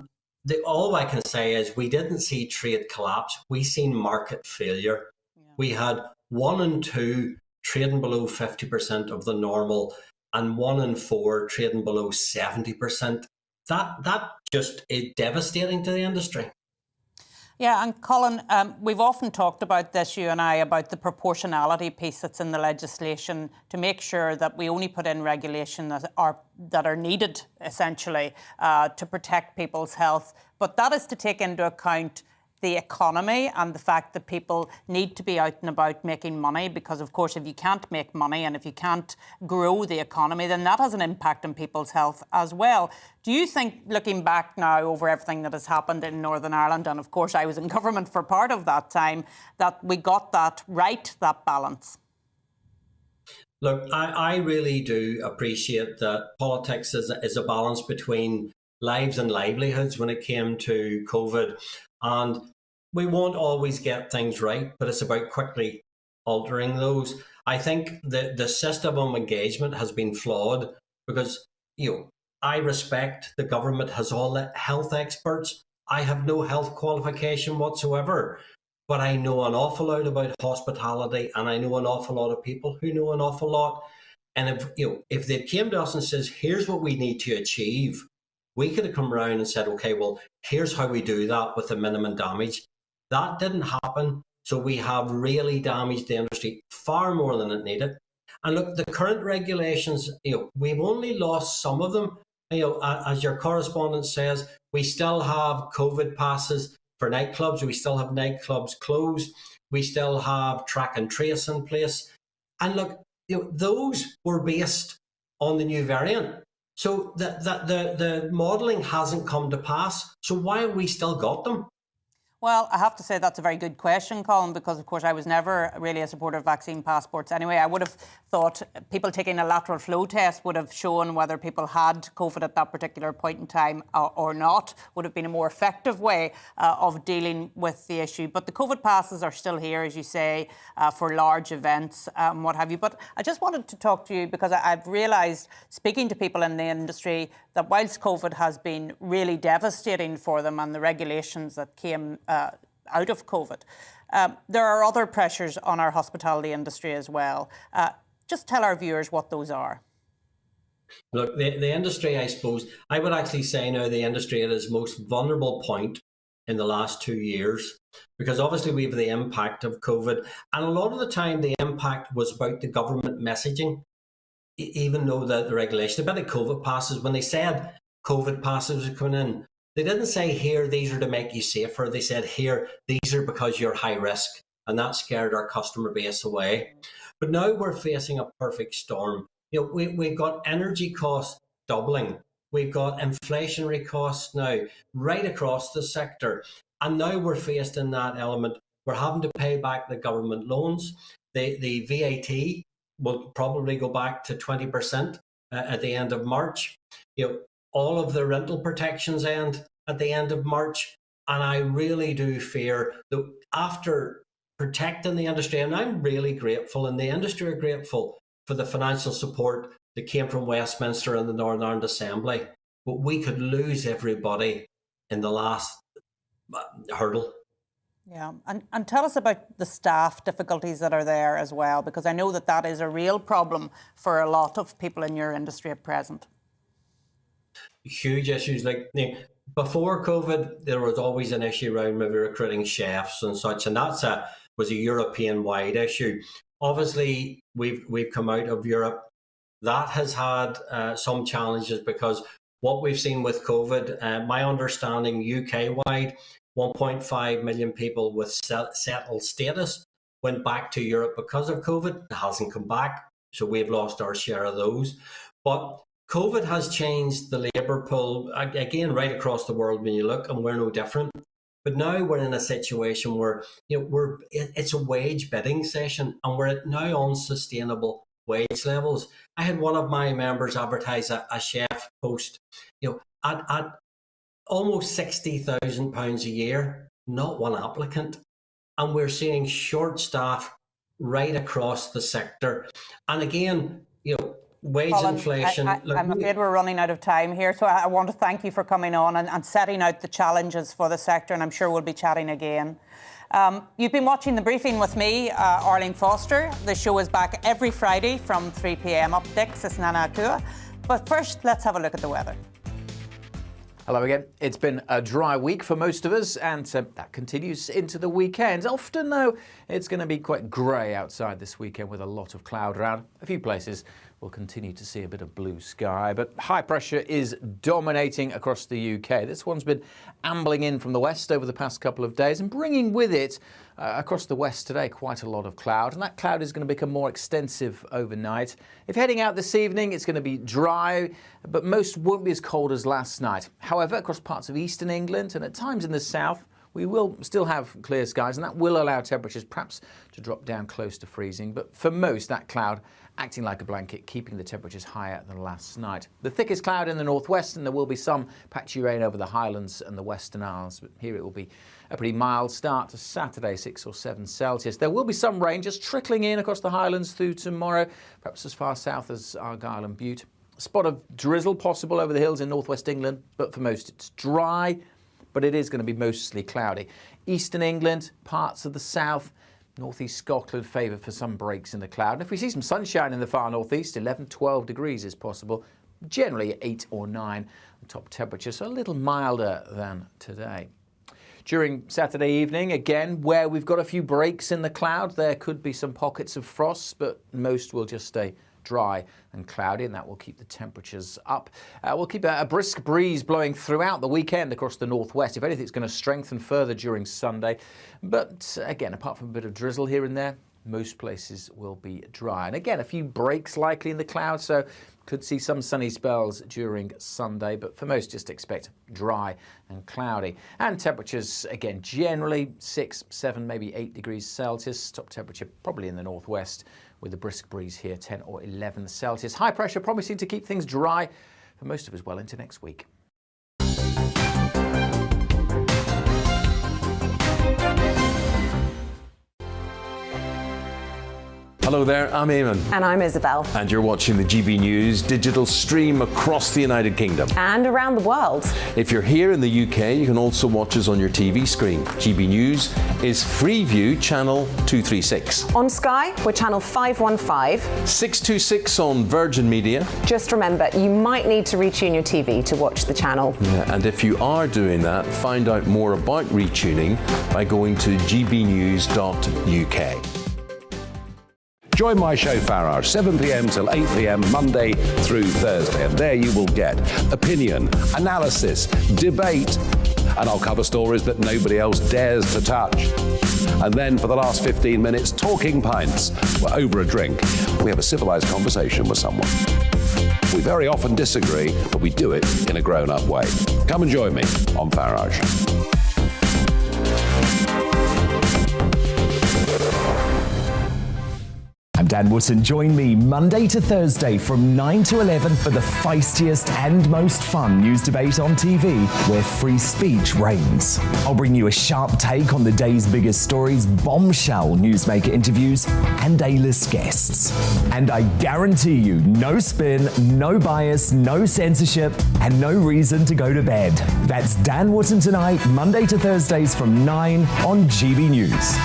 all I can say is we didn't see trade collapse, we seen market failure. Yeah. We had 1 in 2 trading below 50% of the normal, and 1 in 4 trading below 70%. That just is devastating to the industry. Yeah, and Colin, we've often talked about this, you and I, about the proportionality piece that's in the legislation to make sure that we only put in regulation that are needed, essentially, to protect people's health. But that is to take into account the economy and the fact that people need to be out and about making money, because of course if you can't make money and if you can't grow the economy, then that has an impact on people's health as well. Do you think, looking back now over everything that has happened in Northern Ireland, and of course I was in government for part of that time, that we got that right, that balance? Look, I really do appreciate that politics is a balance between lives and livelihoods when it came to COVID. And we won't always get things right, but it's about quickly altering those. I think the system of engagement has been flawed because, I respect the government has all the health experts. I have no health qualification whatsoever, but I know an awful lot about hospitality, and I know an awful lot of people who know an awful lot. And if they came to us and says, here's what we need to achieve, we could have come around and said, okay, well, here's how we do that with the minimum damage. That didn't happen. So we have really damaged the industry far more than it needed. And look, the current regulations, we've only lost some of them. As your correspondent says, we still have COVID passes for nightclubs. We still have nightclubs closed. We still have track and trace in place. And look, those were based on the new variant. So the modelling hasn't come to pass. So why have we still got them? Well, I have to say that's a very good question, Colin, because, of course, I was never really a supporter of vaccine passports anyway. I would have thought people taking a lateral flow test would have shown whether people had COVID at that particular point in time or not, would have been a more effective way of dealing with the issue. But the COVID passes are still here, as you say, for large events and what have you. But I just wanted to talk to you because I've realised, speaking to people in the industry, that whilst COVID has been really devastating for them and the regulations that came out of COVID, there are other pressures on our hospitality industry as well. Just tell our viewers what those are. Look, the industry, I suppose, I would actually say now the industry at its most vulnerable point in the last 2 years, because obviously we have the impact of COVID, and a lot of the time the impact was about the government messaging, even though the regulation, about the COVID passes, when they said COVID passes were coming in, they didn't say, here, these are to make you safer. They said, here, these are because you're high risk. And that scared our customer base away. But now we're facing a perfect storm. We've got energy costs doubling. We've got inflationary costs now right across the sector. And now we're faced in that element. We're having to pay back the government loans. The VAT will probably go back to 20% at the end of March. All of the rental protections end at the end of March. And I really do fear that after protecting the industry, and I'm really grateful, and the industry are grateful for the financial support that came from Westminster and the Northern Ireland Assembly, but we could lose everybody in the last hurdle. Yeah, and tell us about the staff difficulties that are there as well, because I know that is a real problem for a lot of people in your industry at present. Huge issues. Like before COVID, there was always an issue around maybe recruiting chefs and such, and was a European-wide issue. Obviously, we've come out of Europe. That has had some challenges because what we've seen with COVID, my understanding UK-wide, 1.5 million people with settled status went back to Europe because of COVID. It hasn't come back, so we've lost our share of those. But COVID has changed the labour pool, again, right across the world when you look, and we're no different. But now we're in a situation where it's a wage bidding session, and we're at now unsustainable wage levels. I had one of my members advertise a chef post, at almost £60,000 a year, not one applicant. And we're seeing short staff right across the sector. And again, wage inflation. I'm afraid we're running out of time here, so I want to thank you for coming on and setting out the challenges for the sector, and I'm sure we'll be chatting again. You've been watching The Briefing with me, Arlene Foster. The show is back every Friday from 3 p.m. up Dix, Nana Akua. But first, let's have a look at the weather. Hello again. It's been a dry week for most of us, and that continues into the weekend. Often, though, it's going to be quite grey outside this weekend with a lot of cloud around. A few places we'll continue to see a bit of blue sky, but high pressure is dominating across the UK. This one's been ambling in from the west over the past couple of days and bringing with it across the west today quite a lot of cloud, and that cloud is going to become more extensive overnight. If heading out this evening, it's going to be dry, but most won't be as cold as last night. However, across parts of eastern England and at times in the south, we will still have clear skies, and that will allow temperatures perhaps to drop down close to freezing. But for most, that cloud acting like a blanket, keeping the temperatures higher than last night. The thickest cloud in the northwest, and there will be some patchy rain over the Highlands and the Western Isles. But here it will be a pretty mild start to Saturday, 6 or 7 Celsius. There will be some rain just trickling in across the Highlands through tomorrow, perhaps as far south as Argyll and Bute. A spot of drizzle possible over the hills in northwest England, but for most it's dry, but it is going to be mostly cloudy. Eastern England, parts of the south, northeast Scotland favoured for some breaks in the cloud. And if we see some sunshine in the far northeast, 11, 12 degrees is possible, generally 8 or 9 top temperature, so a little milder than today. During Saturday evening, again, where we've got a few breaks in the cloud, there could be some pockets of frost, but most will just stay dry and cloudy, and that will keep the temperatures up. We'll keep a brisk breeze blowing throughout the weekend across the northwest. If anything, it's going to strengthen further during Sunday. But again, apart from a bit of drizzle here and there, most places will be dry. And again, a few breaks likely in the clouds, so could see some sunny spells during Sunday, but for most just expect dry and cloudy. And temperatures, again, generally 6, 7, maybe 8 degrees Celsius. Top temperature probably in the northwest with a brisk breeze here, 10 or 11 Celsius. High pressure promising to keep things dry for most of us well into next week. Hello there, I'm Eamon. And I'm Isabel. And you're watching the GB News digital stream across the United Kingdom. And around the world. If you're here in the UK, you can also watch us on your TV screen. GB News is Freeview channel 236. On Sky, we're channel 515. 626 on Virgin Media. Just remember, you might need to retune your TV to watch the channel. Yeah, and if you are doing that, find out more about retuning by going to gbnews.uk. Join my show Farage, 7 p.m. till 8 p.m. Monday through Thursday. And there you will get opinion, analysis, debate, and I'll cover stories that nobody else dares to touch. And then for the last 15 minutes, talking pints. We're over a drink. We have a civilized conversation with someone. We very often disagree, but we do it in a grown-up way. Come and join me on Farage. I'm Dan Wootton. Join me Monday to Thursday from 9 to 11 for the feistiest and most fun news debate on TV, where free speech reigns. I'll bring you a sharp take on the day's biggest stories, bombshell newsmaker interviews, and A-list guests. And I guarantee you, no spin, no bias, no censorship, and no reason to go to bed. That's Dan Wootton Tonight, Monday to Thursdays from 9 on GB News.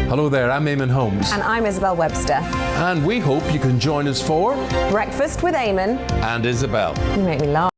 Hello there, I'm Eamon Holmes. And I'm Isabel Webster. And we hope you can join us for Breakfast with Eamon and Isabel. You make me laugh.